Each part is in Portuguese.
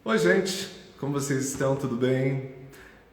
Oi, gente, como vocês estão? Tudo bem?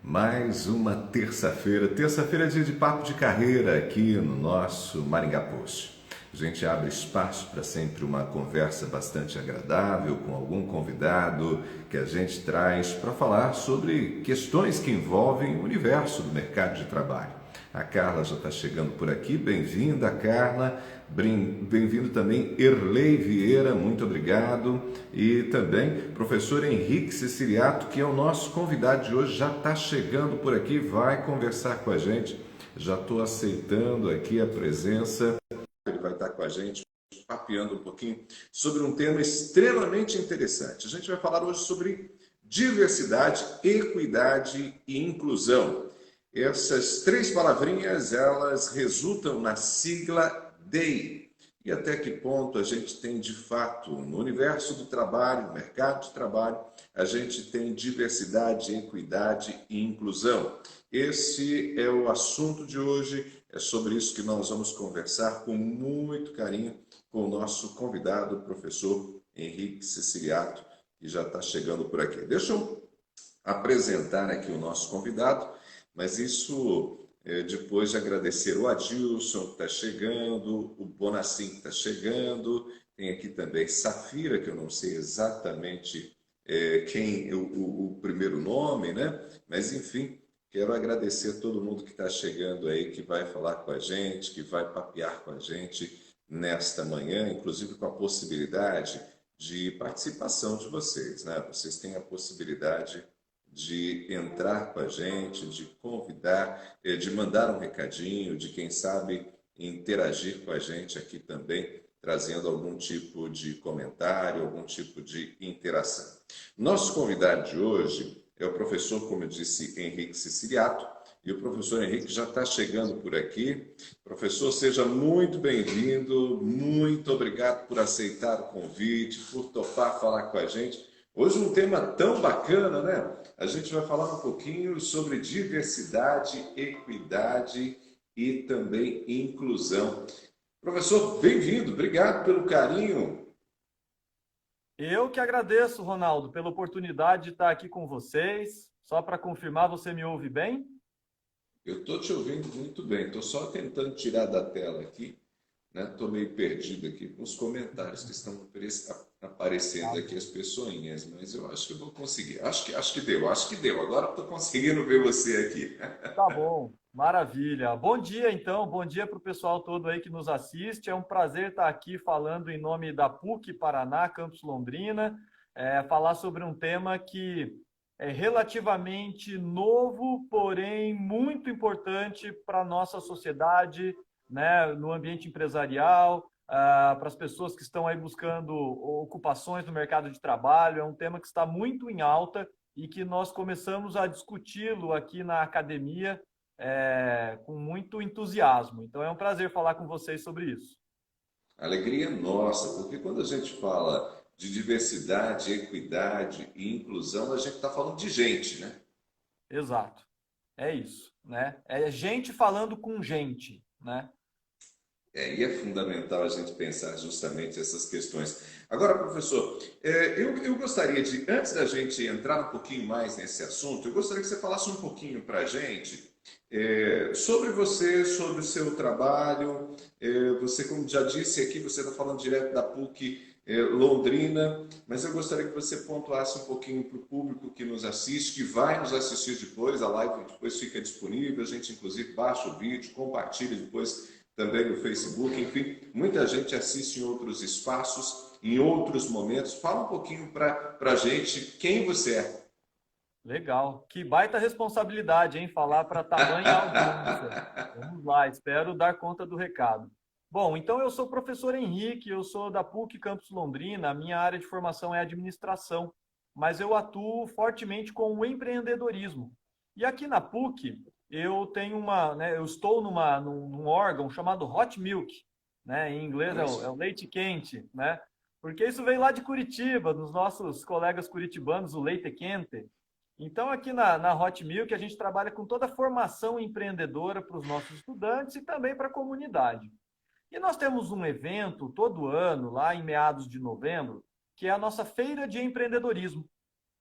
Mais uma terça-feira. Terça-feira é dia de papo de carreira aqui no nosso Maringá Post. A gente abre espaço para sempre uma conversa bastante agradável com algum convidado que a gente traz para falar sobre questões que envolvem o universo do mercado de trabalho. A Carla já está chegando por aqui. Bem-vinda, Carla. Bem-vindo também, Erlei Vieira, muito obrigado. E também professor Henrique Ceciliato, que é o nosso convidado de hoje, já está chegando por aqui, vai conversar com a gente. Já estou aceitando aqui a presença. Ele vai estar com a gente, papeando um pouquinho sobre um tema extremamente interessante. A gente vai falar hoje sobre diversidade, equidade e inclusão. Essas três palavrinhas, elas resultam na sigla DEI. E até que ponto a gente tem, de fato, no universo do trabalho, no mercado de trabalho, a gente tem diversidade, equidade e inclusão. Esse é o assunto de hoje, é sobre isso que nós vamos conversar com muito carinho com o nosso convidado, o professor Henrique Ceciliato, que já está chegando por aqui. Deixa eu apresentar aqui o nosso convidado, mas isso depois de agradecer o Adilson que está chegando, o Bonacim que está chegando, tem aqui também Safira, que eu não sei exatamente quem o primeiro nome, né? Mas enfim, quero agradecer a todo mundo que está chegando aí, que vai falar com a gente, que vai papear com a gente nesta manhã, inclusive com a possibilidade de participação de vocês, né? Vocês têm a possibilidade de entrar com a gente, de convidar, de mandar um recadinho, de quem sabe interagir com a gente aqui também, trazendo algum tipo de comentário, algum tipo de interação. Nosso convidado de hoje é o professor, como eu disse, Henrique Ceciliato, e o professor Henrique já está chegando por aqui. Professor, seja muito bem-vindo, muito obrigado por aceitar o convite, por topar falar com a gente. Hoje um tema tão bacana, né? A gente vai falar um pouquinho sobre diversidade, equidade e também inclusão. Professor, bem-vindo, obrigado pelo carinho. Eu que agradeço, Ronaldo, pela oportunidade de estar aqui com vocês. Só para confirmar, você me ouve bem? Eu estou te ouvindo muito bem, estou só tentando tirar da tela aqui, né? Estou meio perdido aqui com os comentários que estão aparecendo aqui, as pessoinhas, mas eu acho que eu vou conseguir. Acho que deu. Agora estou conseguindo ver você aqui. Tá bom, maravilha. Bom dia, então. Bom dia para o pessoal todo aí que nos assiste. É um prazer estar aqui falando em nome da PUC Paraná, Campus Londrina, falar sobre um tema que é relativamente novo, porém muito importante para a nossa sociedade, né, no ambiente empresarial, para as pessoas que estão aí buscando ocupações no mercado de trabalho. É um tema que está muito em alta e que nós começamos a discuti-lo aqui na academia com muito entusiasmo. Então é um prazer falar com vocês sobre isso. Alegria nossa, porque quando a gente fala de diversidade, equidade e inclusão, a gente está falando de gente, né? Exato. É isso, né? É gente falando com gente, né? E é fundamental a gente pensar justamente essas questões. Agora, professor, eu gostaria de, antes da gente entrar um pouquinho mais nesse assunto, eu gostaria que você falasse um pouquinho para a gente sobre você, sobre o seu trabalho. Você, como já disse aqui, você está falando direto da PUC Londrina, mas eu gostaria que você pontuasse um pouquinho para o público que nos assiste, que vai nos assistir depois, a live depois fica disponível, a gente inclusive baixa o vídeo, compartilha depois também no Facebook, enfim, muita gente assiste em outros espaços, em outros momentos. Fala um pouquinho para a gente quem você é. Legal. Que baita responsabilidade, hein? Falar para tamanha audiência. Vamos lá, espero dar conta do recado. Bom, então eu sou o professor Henrique, eu sou da PUC Campus Londrina, a minha área de formação é administração, mas eu atuo fortemente com o empreendedorismo. E aqui na PUC, eu tenho eu estou num órgão chamado Hot Milk, né? Em inglês Olha é só. o leite quente, né? Porque isso veio lá de Curitiba, dos nossos colegas curitibanos, o leite quente. Então, aqui na Hot Milk, a gente trabalha com toda a formação empreendedora para os nossos estudantes e também para a comunidade. E nós temos um evento todo ano, lá em meados de novembro, que é a nossa Feira de Empreendedorismo.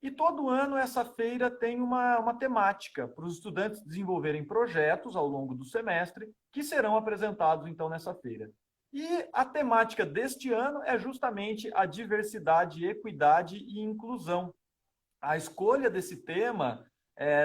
E todo ano essa feira tem uma temática para os estudantes desenvolverem projetos ao longo do semestre que serão apresentados então nessa feira. E a temática deste ano é justamente a diversidade, equidade e inclusão. A escolha desse tema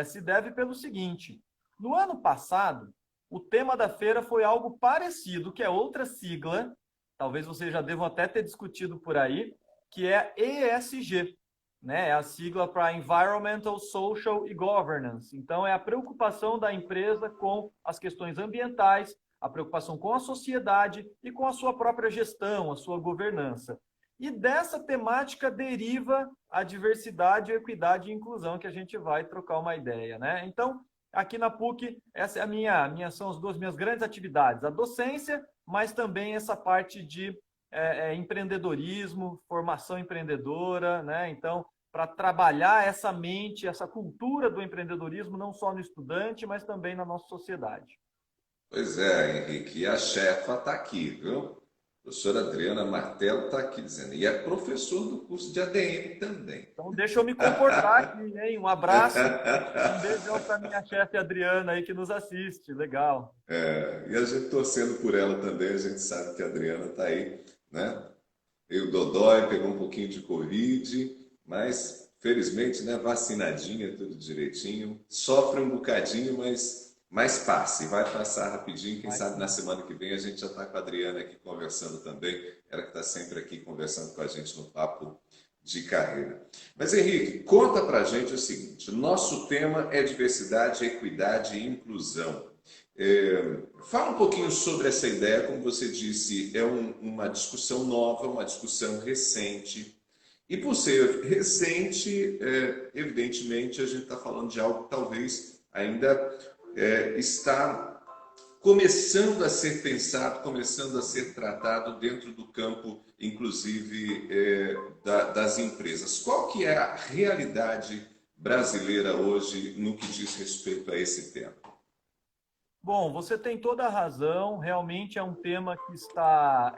se deve pelo seguinte: no ano passado, o tema da feira foi algo parecido, que é outra sigla, talvez vocês já devam até ter discutido por aí, que é ESG, né? É a sigla para Environmental, Social e Governance. Então, é a preocupação da empresa com as questões ambientais, a preocupação com a sociedade e com a sua própria gestão, a sua governança. E dessa temática deriva a diversidade, equidade e inclusão, que a gente vai trocar uma ideia, né? Então, aqui na PUC, essa é são as duas minhas grandes atividades, a docência, mas também essa parte de empreendedorismo, formação empreendedora, né? Então, para trabalhar essa mente, essa cultura do empreendedorismo, não só no estudante, mas também na nossa sociedade. Pois é, Henrique, e a chefa está aqui, viu? A professora Adriana Martelo está aqui dizendo, e é professor do curso de ADM também. Então, deixa eu me comportar aqui, hein? Um abraço, um beijão para minha chefe Adriana aí que nos assiste. Legal. E a gente torcendo por ela também, a gente sabe que a Adriana está aí, né? E o Dodói pegou um pouquinho de Covid, mas felizmente, né, vacinadinha, tudo direitinho. Sofre um bocadinho, mas passa e vai passar rapidinho. Quem sabe na semana que vem a gente já está com a Adriana aqui conversando também. Ela que está sempre aqui conversando com a gente no Papo de Carreira. Mas Henrique, conta pra gente o seguinte: o nosso tema é diversidade, equidade e inclusão. Fala um pouquinho sobre essa ideia, como você disse, é uma discussão nova, uma discussão recente. E por ser recente, evidentemente, a gente está falando de algo que talvez ainda está começando a ser pensado, começando a ser tratado dentro do campo, inclusive, das empresas. Qual que é a realidade brasileira hoje no que diz respeito a esse tema? Bom, você tem toda a razão. Realmente é um tema que está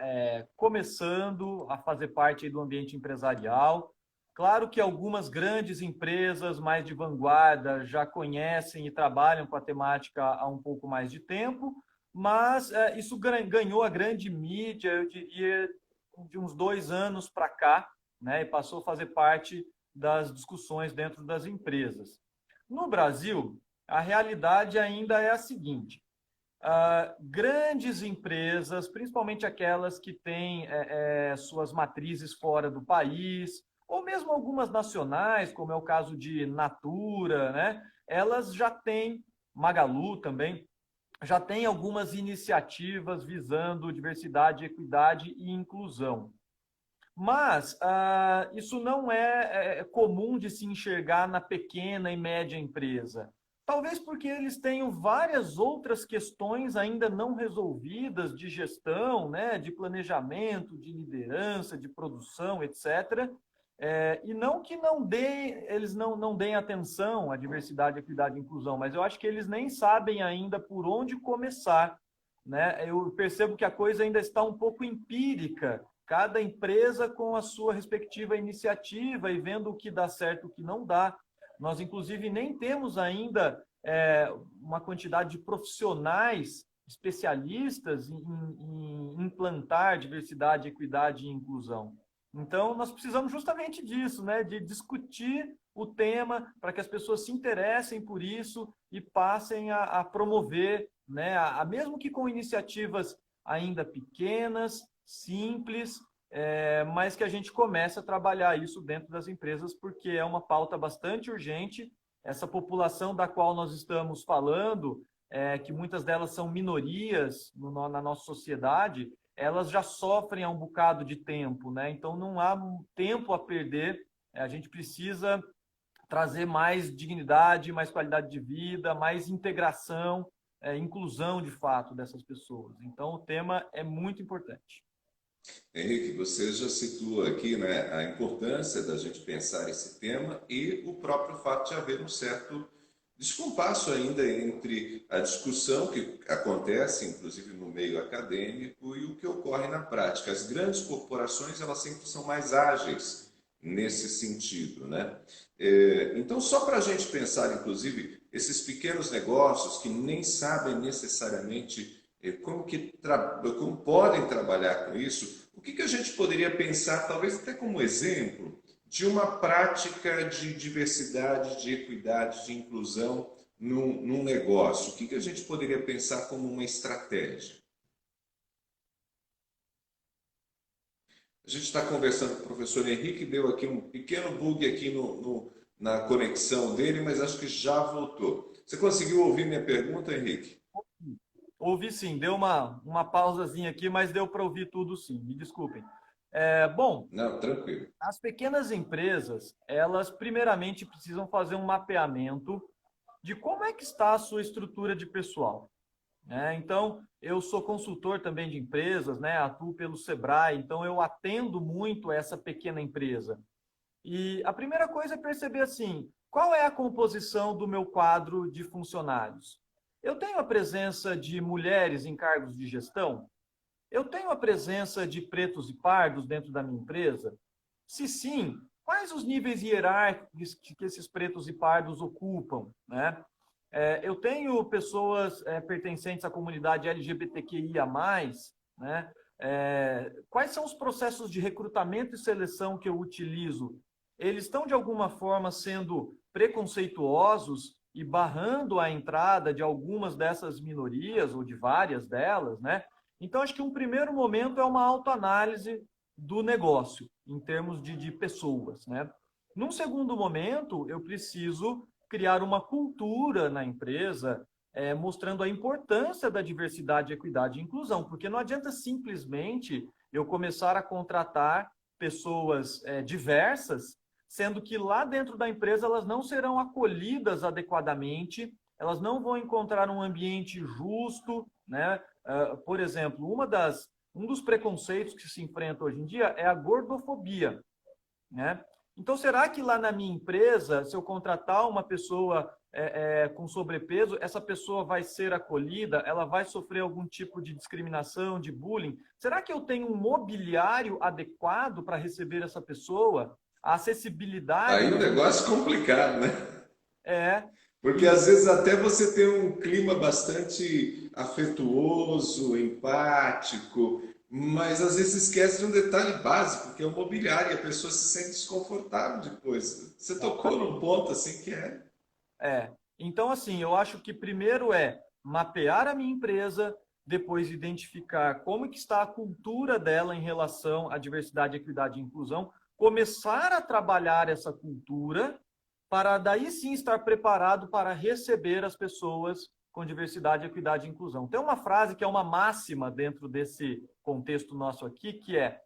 começando a fazer parte do ambiente empresarial. Claro que algumas grandes empresas mais de vanguarda já conhecem e trabalham com a temática há um pouco mais de tempo, mas isso ganhou a grande mídia, eu diria, de uns 2 anos para cá, né, e passou a fazer parte das discussões dentro das empresas. No Brasil, a realidade ainda é a seguinte: grandes empresas, principalmente aquelas que têm suas matrizes fora do país, ou mesmo algumas nacionais, como é o caso de Natura, né? Elas já têm, Magalu também, já tem algumas iniciativas visando diversidade, equidade e inclusão. Mas isso não é comum de se enxergar na pequena e média empresa. Talvez porque eles tenham várias outras questões ainda não resolvidas de gestão, né, de planejamento, de liderança, de produção, etc. E não que eles não deem atenção à diversidade, equidade e inclusão, mas eu acho que eles nem sabem ainda por onde começar, né? Eu percebo que a coisa ainda está um pouco empírica, cada empresa com a sua respectiva iniciativa e vendo o que dá certo e o que não dá. Nós, inclusive, nem temos ainda uma quantidade de profissionais especialistas em implantar diversidade, equidade e inclusão. Então, nós precisamos justamente disso, né? De discutir o tema para que as pessoas se interessem por isso e passem a promover, né? Mesmo que com iniciativas ainda pequenas, simples, mas que a gente comece a trabalhar isso dentro das empresas, porque é uma pauta bastante urgente. Essa população da qual nós estamos falando, que muitas delas são minorias na nossa sociedade, elas já sofrem há um bocado de tempo, né? Então não há tempo a perder. A gente precisa trazer mais dignidade, mais qualidade de vida, mais integração, inclusão de fato dessas pessoas. Então o tema é muito importante. Henrique, você já situa aqui, né, a importância da gente pensar esse tema e o próprio fato de haver um certo descompasso ainda entre a discussão que acontece, inclusive no meio acadêmico, e o que ocorre na prática. As grandes corporações, elas sempre são mais ágeis nesse sentido, né? Então, só para a gente pensar, inclusive, esses pequenos negócios que nem sabem necessariamente como podem trabalhar com isso, o que que a gente poderia pensar, talvez até como exemplo, de uma prática de diversidade, de equidade, de inclusão num negócio? O que que a gente poderia pensar como uma estratégia? A gente está conversando com o professor Henrique, deu aqui um pequeno bug aqui na conexão dele, mas acho que já voltou. Você conseguiu ouvir minha pergunta, Henrique? Ouvi sim, deu uma pausazinha aqui, mas deu para ouvir tudo sim, me desculpem. Bom, Não, tranquilo. as pequenas empresas, elas primeiramente precisam fazer um mapeamento de como é que está a sua estrutura de pessoal, né? Então, eu sou consultor também de empresas, né? Atuo pelo Sebrae, então eu atendo muito essa pequena empresa. E a primeira coisa é perceber assim, qual é a composição do meu quadro de funcionários? Eu tenho a presença de mulheres em cargos de gestão? Eu tenho a presença de pretos e pardos dentro da minha empresa? Se sim, quais os níveis hierárquicos que esses pretos e pardos ocupam, né? Eu tenho pessoas pertencentes à comunidade LGBTQIA+, né? Quais são os processos de recrutamento e seleção que eu utilizo? Eles estão, de alguma forma, sendo preconceituosos e barrando a entrada de algumas dessas minorias, ou de várias delas, né? Então, acho que um primeiro momento é uma autoanálise do negócio, em termos de pessoas, né? Num segundo momento, eu preciso criar uma cultura na empresa, mostrando a importância da diversidade, equidade e inclusão, porque não adianta simplesmente eu começar a contratar pessoas diversas, sendo que lá dentro da empresa elas não serão acolhidas adequadamente, elas não vão encontrar um ambiente justo, né? Por exemplo, um dos preconceitos que se enfrenta hoje em dia é a gordofobia, né? Então, será que lá na minha empresa, se eu contratar uma pessoa com sobrepeso, essa pessoa vai ser acolhida? Ela vai sofrer algum tipo de discriminação, de bullying? Será que eu tenho um mobiliário adequado para receber essa pessoa? A acessibilidade Aí o dos negócio é complicado, né? é Porque e às vezes até você tem um clima bastante afetuoso, empático, mas às vezes esquece de um detalhe básico, que é o mobiliário, e a pessoa se sente desconfortável depois. Você tocou num exatamente. ponto assim que é. É. Então, assim, eu acho que primeiro é mapear a minha empresa, depois identificar como que está a cultura dela em relação à diversidade, equidade e inclusão, começar a trabalhar essa cultura para daí sim estar preparado para receber as pessoas com diversidade, equidade e inclusão. Tem uma frase que é uma máxima dentro desse contexto nosso aqui, que é: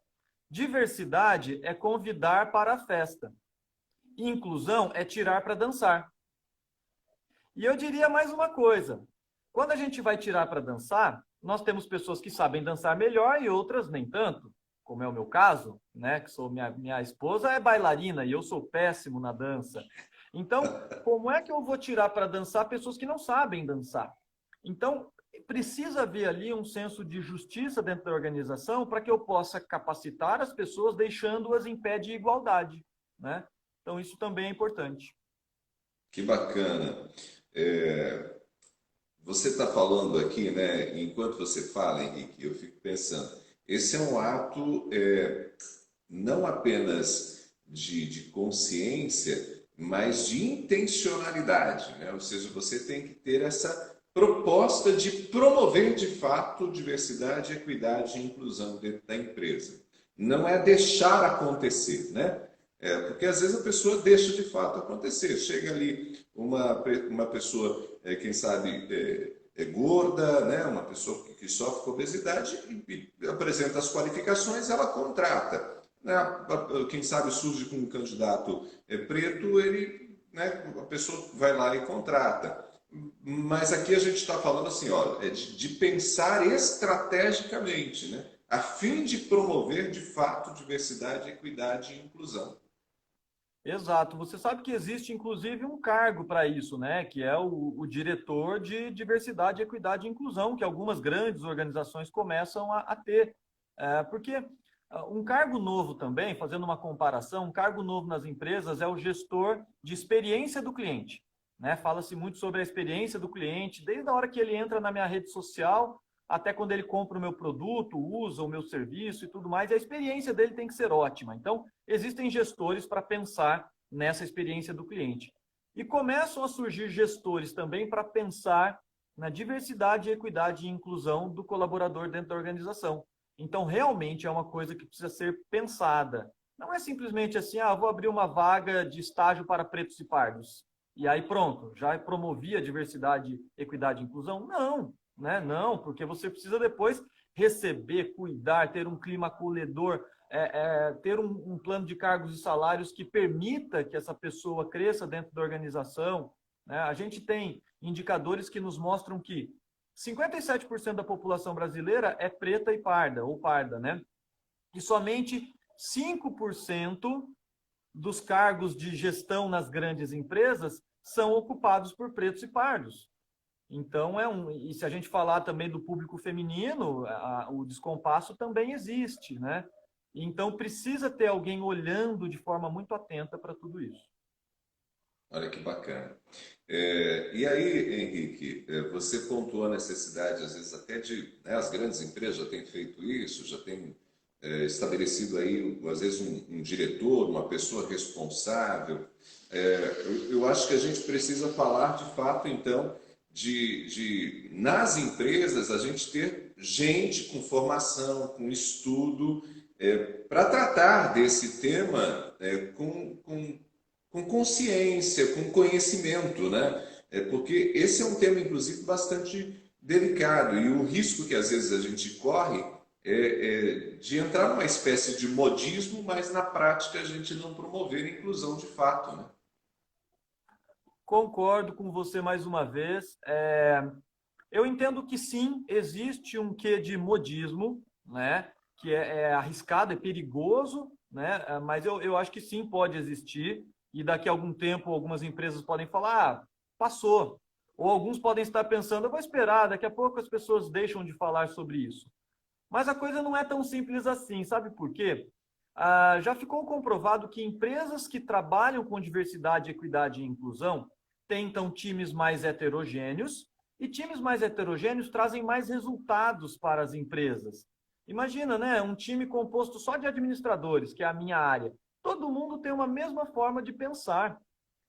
diversidade é convidar para a festa, inclusão é tirar para dançar. E eu diria mais uma coisa: quando a gente vai tirar para dançar, nós temos pessoas que sabem dançar melhor e outras nem tanto, como é o meu caso, né? Que sou minha esposa é bailarina e eu sou péssimo na dança. Então, como é que eu vou tirar para dançar pessoas que não sabem dançar? Então, precisa haver ali um senso de justiça dentro da organização para que eu possa capacitar as pessoas, deixando-as em pé de igualdade, né? Então, isso também é importante. Que bacana. É, Você está falando aqui, né? Enquanto você fala, Henrique, eu fico pensando. Esse é um ato não apenas de consciência, mas de intencionalidade, né? Ou seja, você tem que ter essa proposta de promover de fato diversidade, equidade e inclusão dentro da empresa. Não é deixar acontecer, né? Porque às vezes a pessoa deixa de fato acontecer. Chega ali uma pessoa, quem sabe, gorda, né? Uma pessoa que sofre com obesidade e apresenta as qualificações, ela contrata, né? Quem sabe surge com um candidato preto, ele, né, a pessoa vai lá e contrata. Mas aqui a gente está falando assim, ó, de pensar estrategicamente, né, a fim de promover de fato diversidade, equidade e inclusão. Exato. Você sabe que existe, inclusive, um cargo para isso, né? Que é o diretor de diversidade, equidade e inclusão, que algumas grandes organizações começam a ter. Porque Um cargo novo também, fazendo uma comparação, um cargo novo nas empresas é o gestor de experiência do cliente. Né? Fala-se muito sobre a experiência do cliente, desde a hora que ele entra na minha rede social, até quando ele compra o meu produto, usa o meu serviço e tudo mais, e a experiência dele tem que ser ótima. Então, existem gestores para pensar nessa experiência do cliente. E começam a surgir gestores também para pensar na diversidade, equidade e inclusão do colaborador dentro da organização. Então, realmente é uma coisa que precisa ser pensada. Não é simplesmente assim, vou abrir uma vaga de estágio para pretos e pardos. E aí pronto, já promovi a diversidade, equidade e inclusão? Não, né? Não, porque você precisa depois receber, cuidar, ter um clima acolhedor, ter um plano de cargos e salários que permita que essa pessoa cresça dentro da organização. Né? A gente tem indicadores que nos mostram que 57% da população brasileira é preta e parda, ou parda, né? E somente 5% dos cargos de gestão nas grandes empresas são ocupados por pretos e pardos. Então, e se a gente falar também do público feminino, o descompasso também existe, né? Então, precisa ter alguém olhando de forma muito atenta para tudo isso. Olha que bacana. E aí, Henrique, você pontuou a necessidade, às vezes, até de, né, as grandes empresas já têm feito isso, já têm estabelecido aí, às vezes, um diretor, uma pessoa responsável. Eu acho que a gente precisa falar, de fato, então, nas empresas, a gente ter gente com formação, com estudo, para tratar desse tema com consciência, com conhecimento, né? Porque esse é um tema, inclusive, bastante delicado e o risco que às vezes a gente corre é de entrar numa espécie de modismo, mas na prática a gente não promover a inclusão de fato, né? Concordo com você mais uma vez. Eu entendo que sim, existe um quê de modismo, né? Que é arriscado, é perigoso, né? Mas eu acho que sim, pode existir. E daqui a algum tempo, algumas empresas podem falar, passou. Ou alguns podem estar pensando, eu vou esperar, daqui a pouco as pessoas deixam de falar sobre isso. Mas a coisa não é tão simples assim, sabe por quê? Já ficou comprovado que empresas que trabalham com diversidade, equidade e inclusão tentam times mais heterogêneos, e times mais heterogêneos trazem mais resultados para as empresas. Imagina, né? Um time composto só de administradores, que é a minha área. Todo mundo tem uma mesma forma de pensar.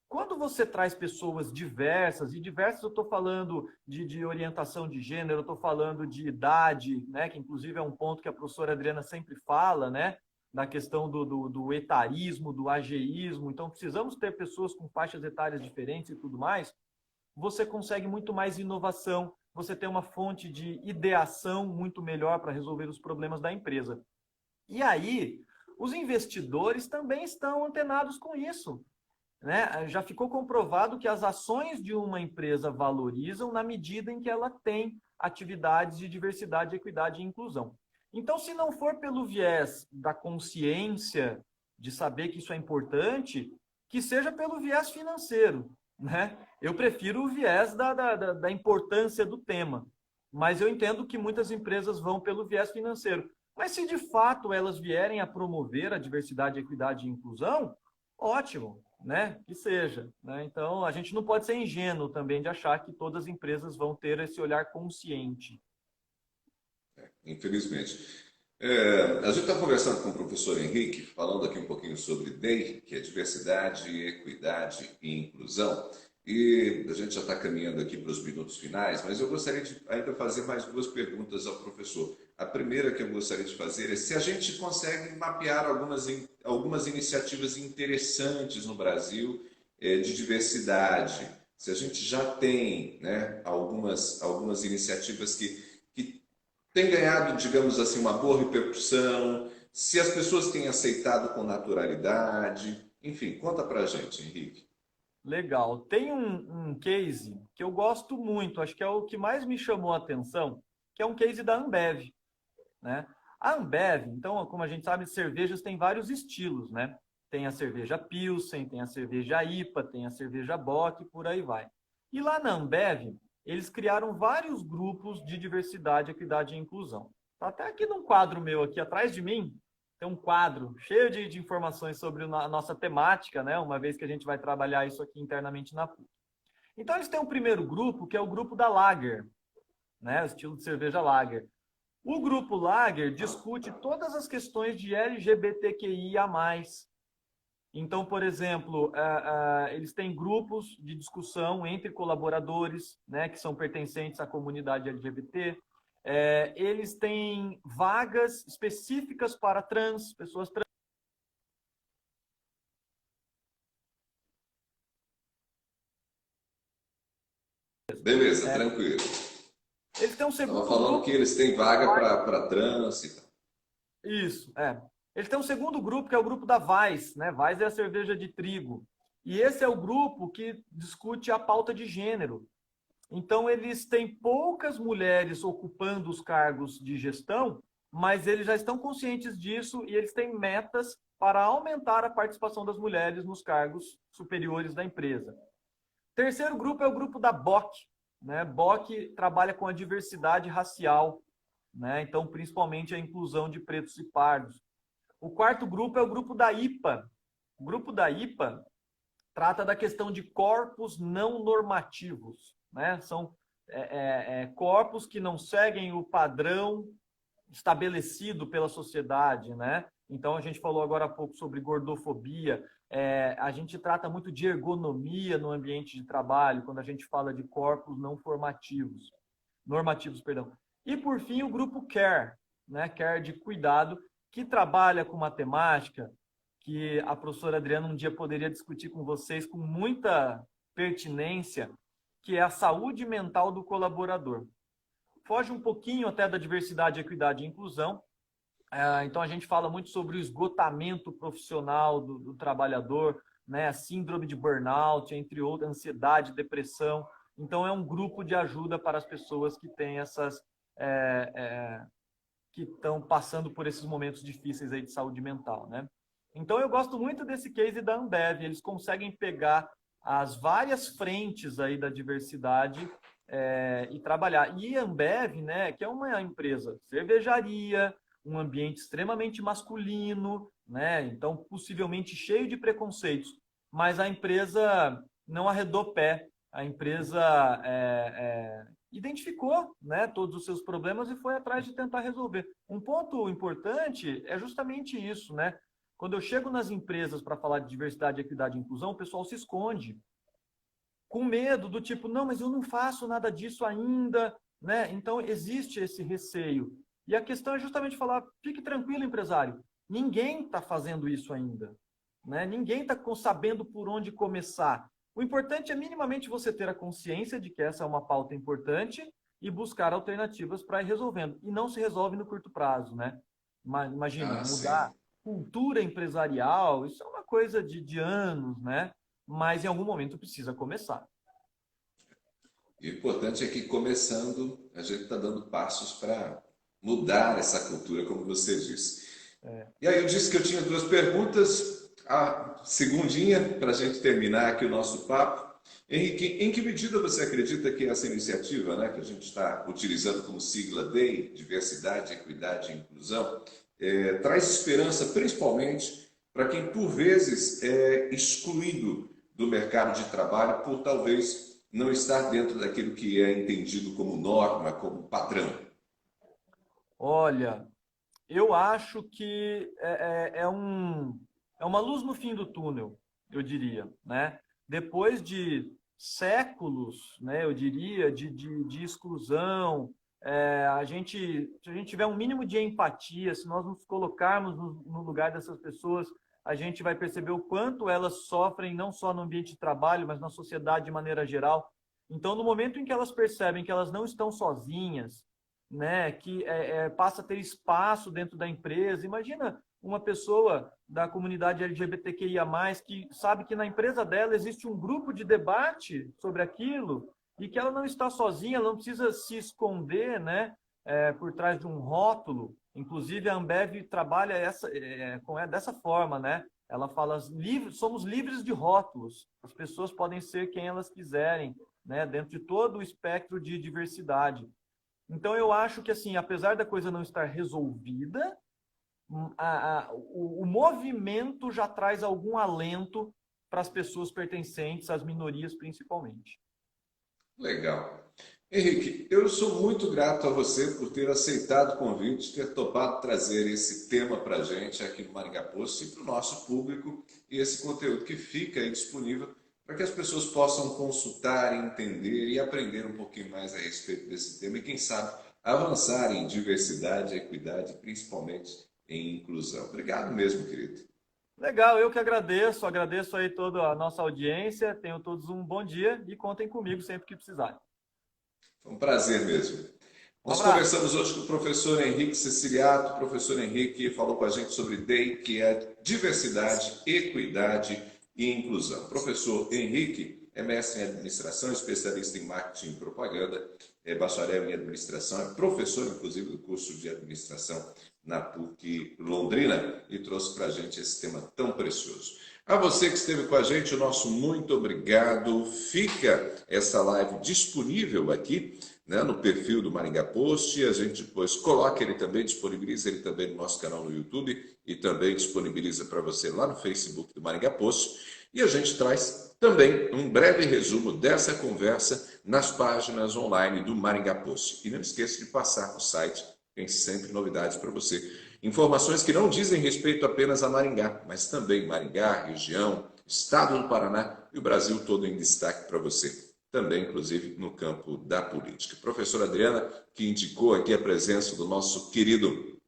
Quando você traz pessoas diversas, e diversas eu estou falando de orientação de gênero, eu estou falando de idade, né, que inclusive é um ponto que a professora Adriana sempre fala, né, da questão do etarismo, do ageísmo, então precisamos ter pessoas com faixas etárias diferentes e tudo mais, você consegue muito mais inovação, você tem uma fonte de ideação muito melhor para resolver os problemas da empresa. E aí, os investidores também estão antenados com isso. Né? Já ficou comprovado que as ações de uma empresa valorizam na medida em que ela tem atividades de diversidade, equidade e inclusão. Então, se não for pelo viés da consciência, de saber que isso é importante, que seja pelo viés financeiro. Né? Eu prefiro o viés da importância do tema, mas eu entendo que muitas empresas vão pelo viés financeiro. Mas se de fato elas vierem a promover a diversidade, equidade e inclusão, ótimo, né? Que seja. Né? Então, a gente não pode ser ingênuo também de achar que todas as empresas vão ter esse olhar consciente. Infelizmente. A gente está conversando com o professor Henrique, falando aqui um pouquinho sobre DEI, que é diversidade, equidade e inclusão. E a gente já está caminhando aqui para os minutos finais, mas eu gostaria de ainda fazer mais duas perguntas ao professor. A primeira que eu gostaria de fazer é se a gente consegue mapear algumas iniciativas interessantes no Brasil de diversidade. Se a gente já tem, né, algumas iniciativas que têm ganhado, digamos assim, uma boa repercussão, se as pessoas têm aceitado com naturalidade. Enfim, conta para a gente, Henrique. Legal. Tem um case que eu gosto muito, acho que é o que mais me chamou a atenção, que é um case da Ambev. Né? A Ambev, então, como a gente sabe, cervejas têm vários estilos, né? Tem a cerveja Pilsen, tem a cerveja IPA, tem a cerveja Bock, por aí vai. E lá na Ambev, eles criaram vários grupos de diversidade, equidade e inclusão. Tá até aqui num quadro meu aqui atrás de mim, tem um quadro cheio de informações sobre a nossa temática, né? Uma vez que a gente vai trabalhar isso aqui internamente na PUC. Então, eles têm um primeiro grupo, que é o grupo da Lager, né? O estilo de cerveja Lager. O grupo Lager discute todas as questões de LGBTQIA+. Então, por exemplo, eles têm grupos de discussão entre colaboradores, né, que são pertencentes à comunidade LGBT. Eles têm vagas específicas para trans, pessoas trans. Beleza, tranquilo. Eles têm um Estava segundo falando grupo. que eles têm vaga para trans e tal. Isso, é. Eles têm um segundo grupo, que é o grupo da Weiss, né? Weiss é a cerveja de trigo. E esse é o grupo que discute a pauta de gênero. Então, eles têm poucas mulheres ocupando os cargos de gestão, mas eles já estão conscientes disso e eles têm metas para aumentar a participação das mulheres nos cargos superiores da empresa. Terceiro grupo é o grupo da BOC, né? BOC trabalha com a diversidade racial, né? Então, principalmente a inclusão de pretos e pardos. O quarto grupo é o grupo da IPA. O grupo da IPA trata da questão de corpos não normativos, né? São corpos que não seguem o padrão estabelecido pela sociedade, né? Então, a gente falou agora há pouco sobre gordofobia. A gente trata muito de ergonomia no ambiente de trabalho, quando a gente fala de corpos não normativos, perdão. E, por fim, o grupo CARE, né? CARE de cuidado, que trabalha com matemática, que a professora Adriana um dia poderia discutir com vocês com muita pertinência, que é a saúde mental do colaborador. Foge um pouquinho até da diversidade, equidade e inclusão. Então, a gente fala muito sobre o esgotamento profissional do trabalhador, né? A síndrome de burnout, entre outras, ansiedade, depressão. Então, é um grupo de ajuda para as pessoas que têm que estão passando por esses momentos difíceis aí de saúde mental, né? Então, eu gosto muito desse case da Ambev. Eles conseguem pegar as várias frentes aí da diversidade e trabalhar. E a Ambev, né, que é uma empresa cervejaria, um ambiente extremamente masculino, né? Então, possivelmente cheio de preconceitos. Mas a empresa não arredou pé. A empresa identificou, né, todos os seus problemas e foi atrás de tentar resolver. Um ponto importante é justamente isso, né? Quando eu chego nas empresas para falar de diversidade, equidade e inclusão, o pessoal se esconde com medo do tipo, não, mas eu não faço nada disso ainda, né? Então, existe esse receio. E a questão é justamente falar, fique tranquilo, empresário, ninguém está fazendo isso ainda, né? Ninguém está sabendo por onde começar. O importante é minimamente você ter a consciência de que essa é uma pauta importante e buscar alternativas para ir resolvendo. E não se resolve no curto prazo, né? Imagina, mudar cultura empresarial, isso é uma coisa de anos, né? Mas em algum momento precisa começar. E o importante é que, começando, a gente está dando passos para mudar essa cultura, como você disse. E aí eu disse que eu tinha duas perguntas. A segundinha, para a gente terminar aqui o nosso papo. Henrique, em que medida você acredita que essa iniciativa, né, que a gente está utilizando como sigla DEI, Diversidade, Equidade e Inclusão, traz esperança principalmente para quem, por vezes, é excluído do mercado de trabalho por talvez não estar dentro daquilo que é entendido como norma, como padrão? Olha, eu acho que é uma luz no fim do túnel, eu diria, né? Depois de séculos, né, eu diria, de exclusão, se a gente tiver um mínimo de empatia, se nós nos colocarmos no lugar dessas pessoas, a gente vai perceber o quanto elas sofrem, não só no ambiente de trabalho, mas na sociedade de maneira geral. Então, no momento em que elas percebem que elas não estão sozinhas, né, que passa a ter espaço dentro da empresa. Imagina uma pessoa da comunidade LGBTQIA+, que sabe que na empresa dela existe um grupo de debate sobre aquilo e que ela não está sozinha, ela não precisa se esconder, né, por trás de um rótulo. Inclusive, a Ambev trabalha dessa forma, né? Ela fala, somos livres de rótulos, as pessoas podem ser quem elas quiserem, né, dentro de todo o espectro de diversidade. Então, eu acho que, assim, apesar da coisa não estar resolvida, o movimento já traz algum alento para as pessoas pertencentes, às minorias principalmente. Legal. Henrique, eu sou muito grato a você por ter aceitado o convite, ter topado trazer esse tema para a gente aqui no Maringá Post e para o nosso público, e esse conteúdo que fica aí disponível para que as pessoas possam consultar, entender e aprender um pouquinho mais a respeito desse tema e, quem sabe, avançar em diversidade, equidade, principalmente em inclusão. Obrigado mesmo, querido. Legal, eu que agradeço aí toda a nossa audiência, tenham todos um bom dia e contem comigo sempre que precisarem. Foi um prazer mesmo. Um Nós abraço. conversamos hoje com o professor Henrique Ceciliato. O professor Henrique falou com a gente sobre DEI, que é diversidade, equidade e inclusão. O professor Henrique é mestre em administração, especialista em marketing e propaganda, é bacharel em administração, é professor, inclusive, do curso de administração na PUC Londrina e trouxe para a gente esse tema tão precioso. A você que esteve com a gente, o nosso muito obrigado. Fica essa live disponível aqui, né, no perfil do Maringá Post. A gente depois coloca ele também, disponibiliza ele também no nosso canal no YouTube e também disponibiliza para você lá no Facebook do Maringá Post. E a gente traz também um breve resumo dessa conversa nas páginas online do Maringá Post. E não esqueça de passar no site, tem sempre novidades para você. Informações que não dizem respeito apenas a Maringá, mas também Maringá, região, estado do Paraná e o Brasil todo em destaque para você. Também, inclusive, no campo da política. Professora Adriana, que indicou aqui a presença do nosso querido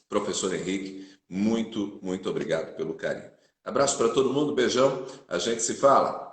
professor Henrique, muito obrigado pelo carinho. Abraço para todo mundo, beijão, a gente se fala.